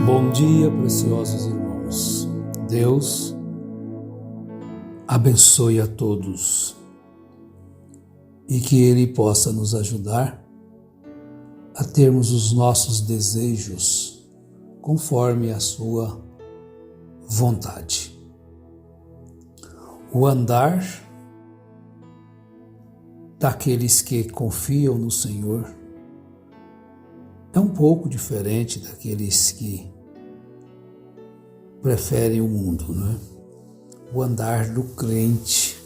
Bom dia, preciosos irmãos. Deus abençoe a todos e que Ele possa nos ajudar a termos os nossos desejos conforme a sua vontade. O andar daqueles que confiam no Senhor é um pouco diferente daqueles que preferem o mundo, não é? O andar do crente,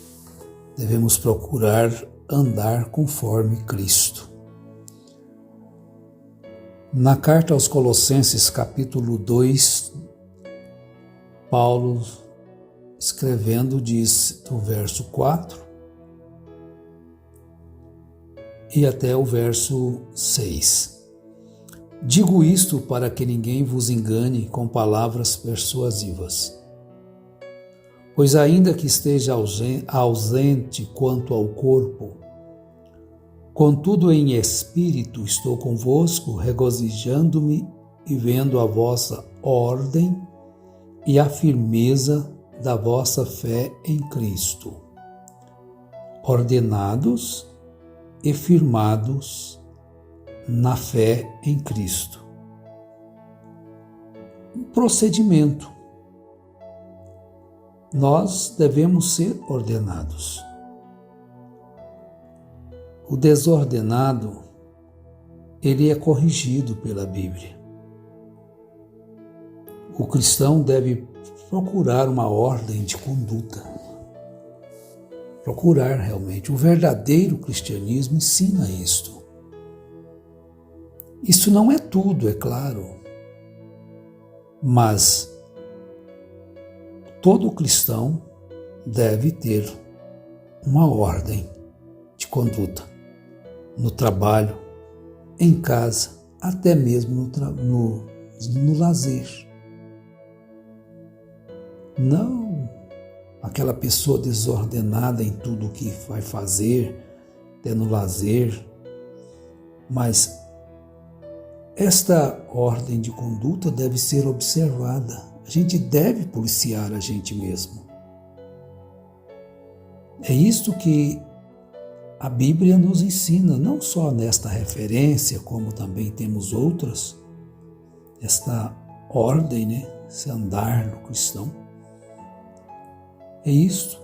devemos procurar andar conforme Cristo. Na carta aos Colossenses, capítulo 2, Paulo, escrevendo, diz do verso 4 e até o verso 6. Digo isto para que ninguém vos engane com palavras persuasivas. Pois ainda que esteja ausente quanto ao corpo, contudo em espírito estou convosco, regozijando-me e vendo a vossa ordem e a firmeza da vossa fé em Cristo, ordenados e firmados na fé em Cristo. Um procedimento. Nós devemos ser ordenados. O desordenado, ele é corrigido pela Bíblia. O cristão deve procurar uma ordem de conduta. Procurar realmente. O verdadeiro cristianismo ensina isto. Isso não é tudo, é claro, mas todo cristão deve ter uma ordem de conduta no trabalho, em casa, até mesmo no lazer. Não aquela pessoa desordenada em tudo que vai fazer, até no lazer, mas esta ordem de conduta deve ser observada. A gente deve policiar a gente mesmo. É isto que a Bíblia nos ensina, não só nesta referência, como também temos outras, esta ordem, né? Esse andar do cristão. É isto.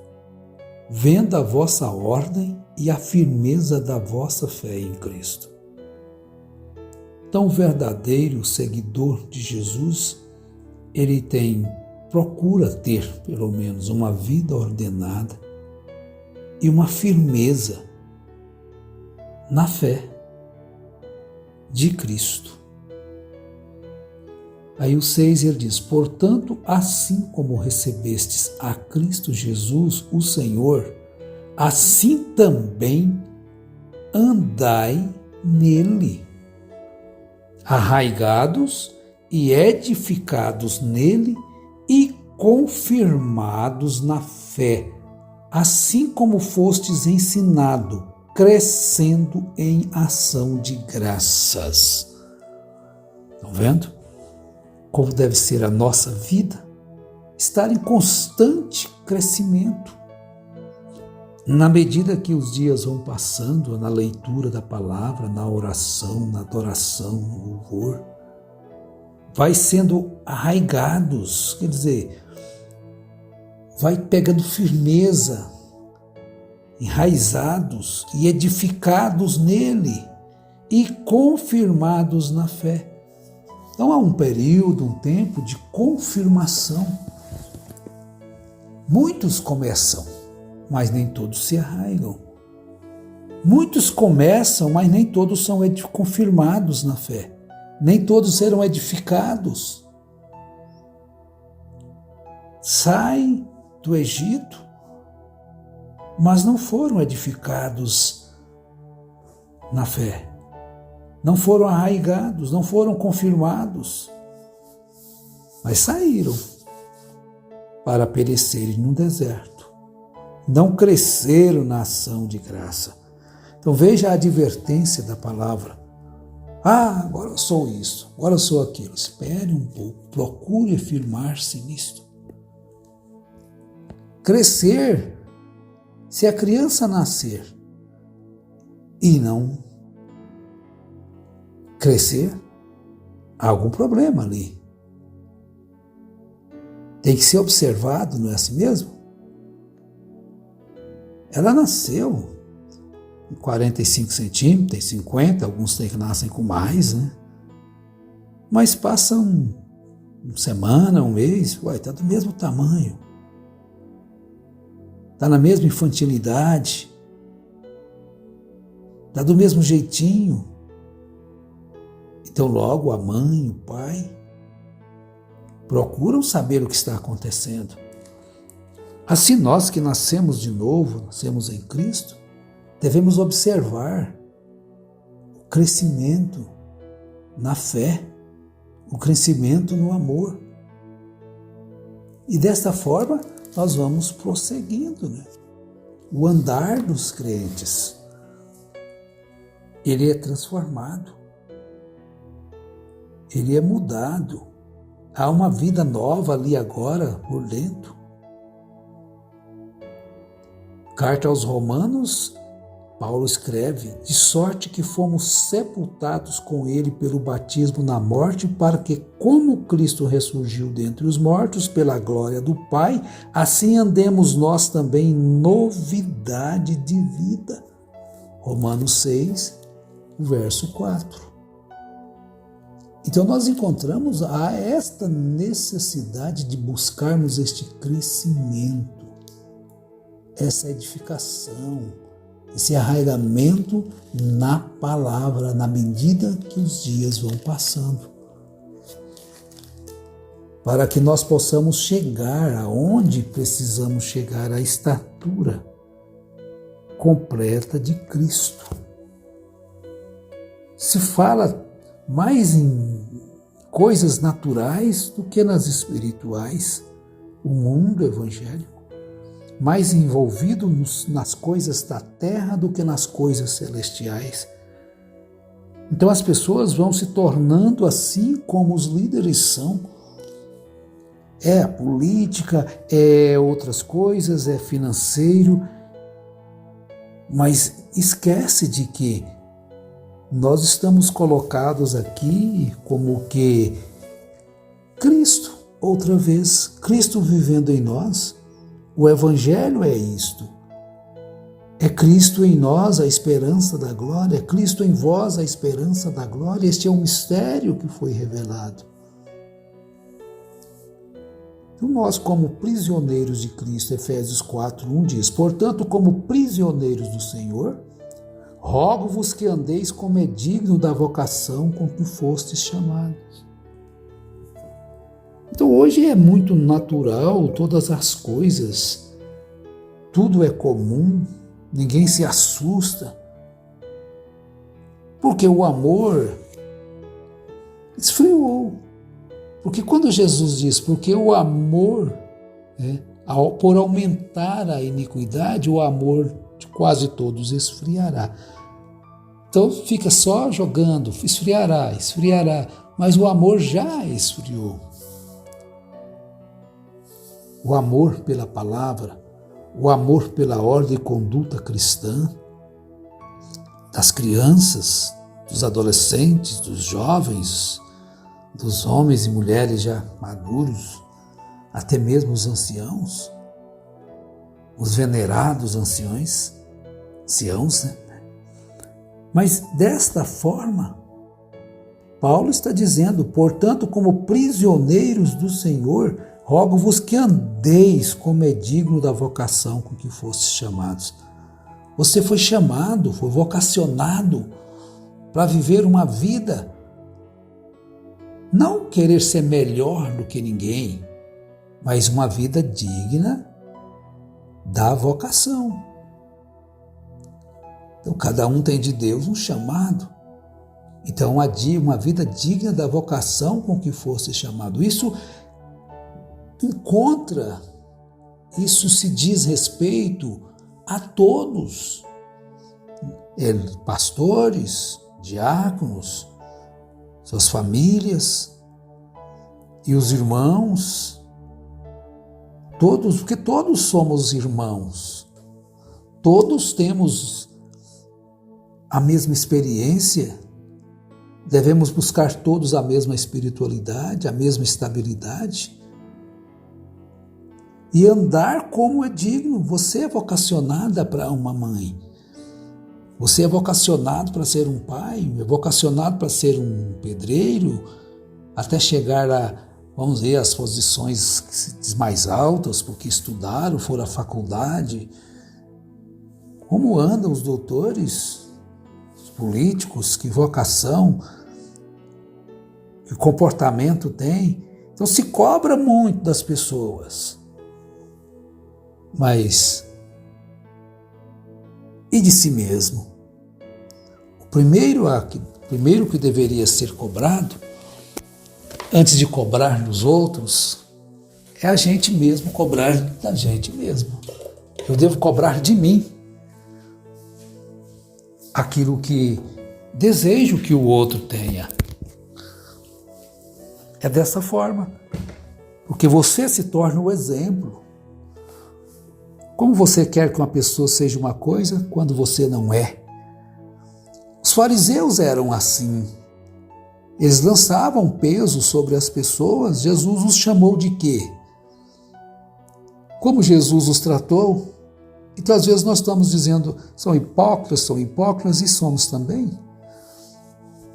Vendo a vossa ordem e a firmeza da vossa fé em Cristo. Então, o verdadeiro seguidor de Jesus, ele procura ter, pelo menos, uma vida ordenada e uma firmeza na fé de Cristo. Aí o 6 ele diz, portanto, assim como recebestes a Cristo Jesus, o Senhor, assim também andai nele, arraigados e edificados nele e confirmados na fé, assim como fostes ensinado, crescendo em ação de graças. Estão vendo? Como deve ser a nossa vida? Estar em constante crescimento. Na medida que os dias vão passando, na leitura da palavra, na oração, na adoração, no louvor, vai sendo arraigados, quer dizer, vai pegando firmeza, enraizados e edificados nele e confirmados na fé. Então há um período, um tempo de confirmação. Muitos começam, mas nem todos se arraigam. Muitos começam, mas nem todos são confirmados na fé. Nem todos serão edificados. Saem do Egito, mas não foram edificados na fé. Não foram arraigados, não foram confirmados. Mas saíram para perecerem no deserto. Não cresceram na ação de graça. Então veja a advertência da palavra. Agora eu sou isso, agora eu sou aquilo. Espere um pouco, procure firmar-se nisto. Crescer, se a criança nascer e não crescer, há algum problema ali. Tem que ser observado, não é assim mesmo? Ela nasceu com 45 centímetros, tem 50, alguns tem que nascem com mais, né? Mas passa uma semana, um mês, está do mesmo tamanho. Está na mesma infantilidade. Está do mesmo jeitinho. Então logo a mãe, o pai, procuram saber o que está acontecendo. Assim nós que nascemos de novo, nascemos em Cristo, devemos observar o crescimento na fé, o crescimento no amor. E desta forma nós vamos prosseguindo, né? O andar dos crentes, ele é transformado, ele é mudado. Há uma vida nova ali agora por dentro. Carta aos Romanos, Paulo escreve: de sorte que fomos sepultados com ele pelo batismo na morte, para que, como Cristo ressurgiu dentre os mortos pela glória do Pai, assim andemos nós também em novidade de vida. Romanos 6, verso 4. Então nós encontramos esta necessidade de buscarmos este crescimento, essa edificação, esse arraigamento na palavra, na medida que os dias vão passando, para que nós possamos chegar aonde precisamos chegar, à estatura completa de Cristo. Se fala mais em coisas naturais do que nas espirituais, o mundo evangélico, mais envolvido nas coisas da terra do que nas coisas celestiais. Então as pessoas vão se tornando assim como os líderes são. É a política, é outras coisas, é financeiro, mas esquece de que nós estamos colocados aqui como que Cristo, outra vez, Cristo vivendo em nós. O Evangelho é isto. É Cristo em nós a esperança da glória, é Cristo em vós a esperança da glória. Este é um mistério que foi revelado. Então nós, como prisioneiros de Cristo, Efésios 4:1 diz: portanto, como prisioneiros do Senhor, rogo-vos que andeis como é digno da vocação com que fostes chamados. Então hoje é muito natural, todas as coisas, tudo é comum, ninguém se assusta, porque o amor esfriou. Porque quando Jesus diz, porque o amor, por aumentar a iniquidade, o amor de quase todos esfriará. Então fica só jogando, esfriará, mas o amor já esfriou. O amor pela palavra, o amor pela ordem e conduta cristã, das crianças, dos adolescentes, dos jovens, dos homens e mulheres já maduros, até mesmo os anciãos, os venerados anciãos, né? Mas desta forma, Paulo está dizendo: portanto, como prisioneiros do Senhor, rogo-vos que andeis como é digno da vocação com que fostes chamados. Você foi chamado, foi vocacionado para viver uma vida, não querer ser melhor do que ninguém, mas uma vida digna da vocação. Então cada um tem de Deus um chamado. Então uma vida digna da vocação com que fosse chamado. Isso se diz respeito a todos, pastores, diáconos, suas famílias e os irmãos, todos, porque todos somos irmãos, todos temos a mesma experiência, devemos buscar todos a mesma espiritualidade, a mesma estabilidade e andar como é digno. Você é vocacionada para uma mãe, você é vocacionado para ser um pai, é vocacionado para ser um pedreiro, até chegar a, vamos dizer, as posições mais altas, porque estudaram, foram à faculdade. Como andam os doutores, os políticos, que vocação, que comportamento tem? Então se cobra muito das pessoas. Mas e de si mesmo? O primeiro que deveria ser cobrado, antes de cobrar dos outros, é a gente mesmo cobrar da gente mesmo. Eu devo cobrar de mim aquilo que desejo que o outro tenha. É dessa forma, porque você se torna o exemplo. Como você quer que uma pessoa seja uma coisa quando você não é? Os fariseus eram assim. Eles lançavam peso sobre as pessoas. Jesus os chamou de quê? Como Jesus os tratou? Então, às vezes, nós estamos dizendo, são hipócritas e somos também.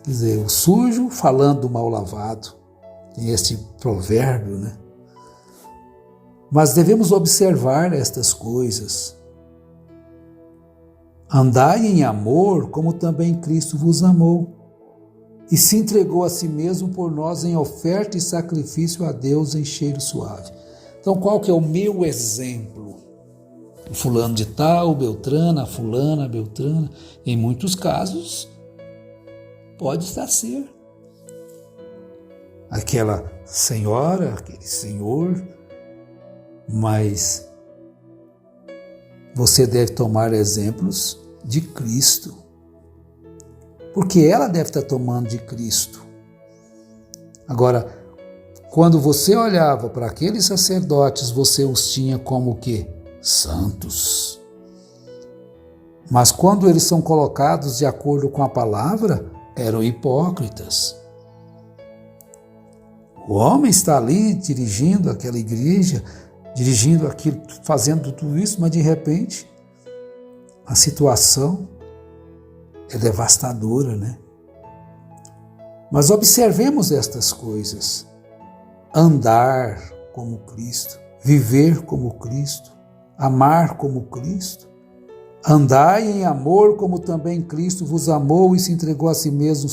Quer dizer, o sujo falando do mal lavado. Tem esse provérbio, né? Mas devemos observar estas coisas. Andai em amor, como também Cristo vos amou, e se entregou a si mesmo por nós em oferta e sacrifício a Deus em cheiro suave. Então, qual que é o meu exemplo? O fulano de tal, Beltrana, a fulana, a Beltrana. Em muitos casos, pode estar ser aquela senhora, aquele senhor, mas você deve tomar exemplos de Cristo, porque ela deve estar tomando de Cristo. Agora, quando você olhava para aqueles sacerdotes, você os tinha como o quê? Santos. Mas quando eles são colocados de acordo com a palavra, eram hipócritas. O homem está ali dirigindo aquela igreja, dirigindo aquilo, fazendo tudo isso, mas de repente a situação é devastadora, né? Mas observemos estas coisas. Andar como Cristo, viver como Cristo, amar como Cristo. Andai em amor como também Cristo vos amou e se entregou a si mesmo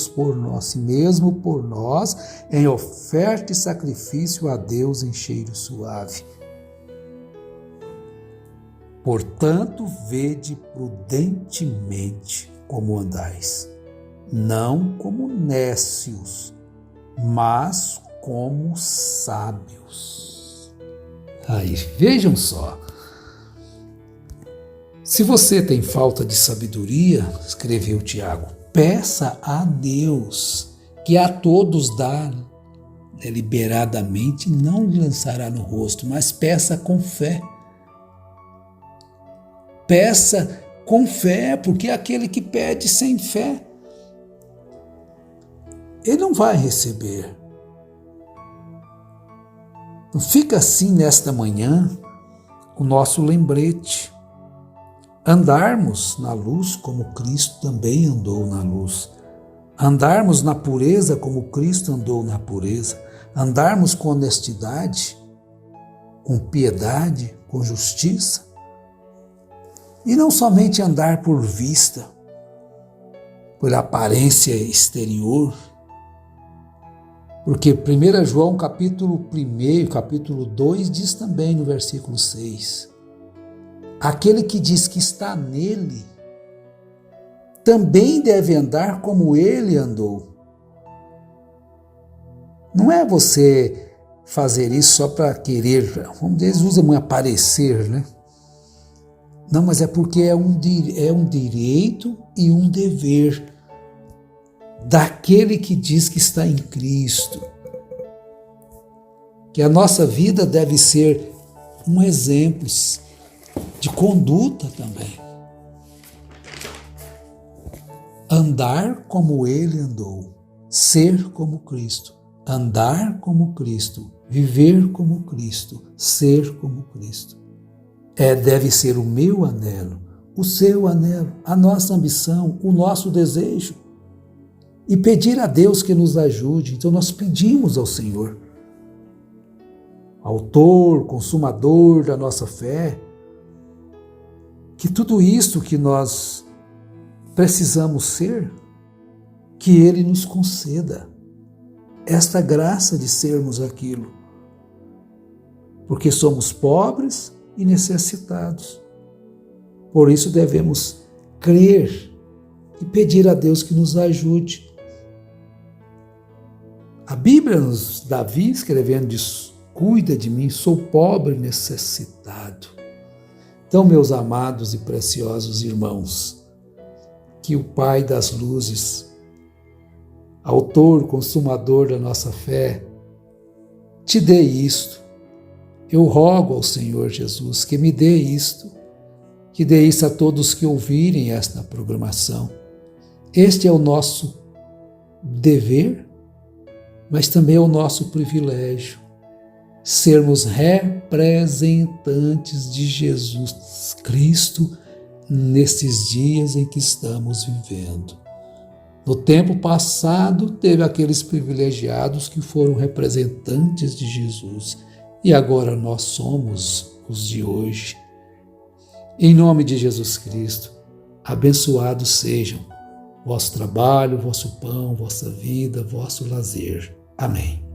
por nós, em oferta e sacrifício a Deus em cheiro suave. Portanto, vede prudentemente como andais, não como nécios, mas como sábios. Aí, vejam só. Se você tem falta de sabedoria, escreveu Tiago, peça a Deus, que a todos dá deliberadamente, não lhe lançará no rosto, mas peça com fé. Peça com fé, porque aquele que pede sem fé, ele não vai receber. Então fica assim nesta manhã o nosso lembrete. Andarmos na luz como Cristo também andou na luz. Andarmos na pureza como Cristo andou na pureza. Andarmos com honestidade, com piedade, com justiça. E não somente andar por vista, por aparência exterior, porque 1 João capítulo 1, capítulo 2 diz também no versículo 6, aquele que diz que está nele, também deve andar como ele andou. Não é você fazer isso só para querer, vamos dizer, eles usam muito aparecer, né? Não, mas é porque é um direito e um dever daquele que diz que está em Cristo. Que a nossa vida deve ser um exemplo de conduta também. Andar como ele andou, ser como Cristo, andar como Cristo, viver como Cristo, ser como Cristo. Deve ser o meu anelo, o seu anelo, a nossa ambição, o nosso desejo. E pedir a Deus que nos ajude. Então nós pedimos ao Senhor, autor, consumador da nossa fé, que tudo isso que nós precisamos ser, que Ele nos conceda esta graça de sermos aquilo, porque somos pobres e necessitados. Por isso devemos crer e pedir a Deus que nos ajude. A Bíblia Davi escrevendo diz: cuida de mim, sou pobre e necessitado. Então, meus amados e preciosos irmãos, que o Pai das luzes, autor, consumador da nossa fé, te dê isto. Eu rogo ao Senhor Jesus que me dê isto, que dê isso a todos que ouvirem esta programação. Este é o nosso dever, mas também é o nosso privilégio, sermos representantes de Jesus Cristo nesses dias em que estamos vivendo. No tempo passado, teve aqueles privilegiados que foram representantes de Jesus, e agora nós somos os de hoje. Em nome de Jesus Cristo, abençoados sejam vosso trabalho, vosso pão, vossa vida, vosso lazer. Amém.